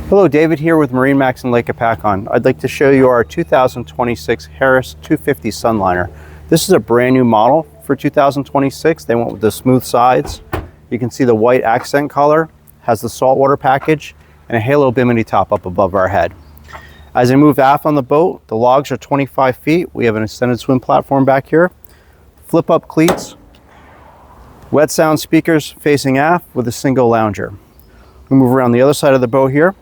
Hello, David here with MarineMax Lake Hopatcong. I'd like to show you our 2026 Harris 250 Sunliner. This is a brand new model for 2026. They went with the smooth sides. You can see the white accent color, has the saltwater package, and a Halo Bimini top up above our head. As I move aft on the boat, the logs are 25 feet. We have an extended swim platform back here, flip up cleats, wet sound speakers facing aft with a single lounger. We move around the other side of the boat here.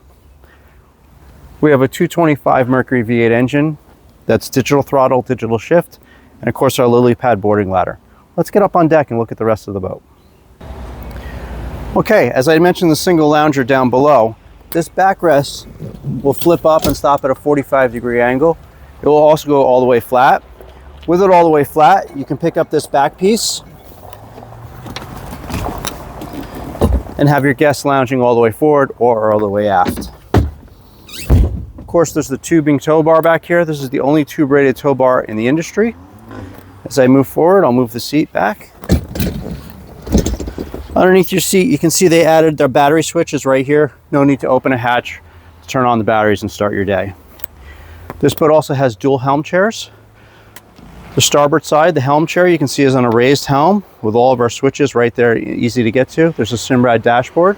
We have a 225 Mercury V8 engine that's digital throttle, digital shift, and of course our lily pad boarding ladder. Let's get up on deck and look at the rest of the boat. Okay, as I mentioned, the single lounger down below, this backrest will flip up and stop at a 45-degree angle. It will also go all the way flat. With it all the way flat, you can pick up this back piece and have your guests lounging all the way forward or all the way aft. Of course, there's the tubing tow bar back here. This is the only tube-rated tow bar in the industry. As I move forward, I'll move the seat back. Underneath your seat, you can see they added their battery switches right here. No need to open a hatch to turn on the batteries and start your day. This boat also has dual helm chairs. The starboard side, the helm chair, you can see is on a raised helm with all of our switches right there, easy to get to. There's a Simrad dashboard.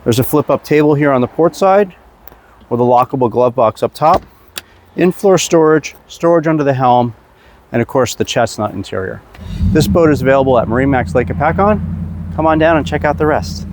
There's a flip-up table here on the port side with a lockable glove box up top, in-floor storage, storage under the helm, and of course the Chestnut interior. This boat is available at MarineMax Lake Hopatcong. Come on down and check out the rest.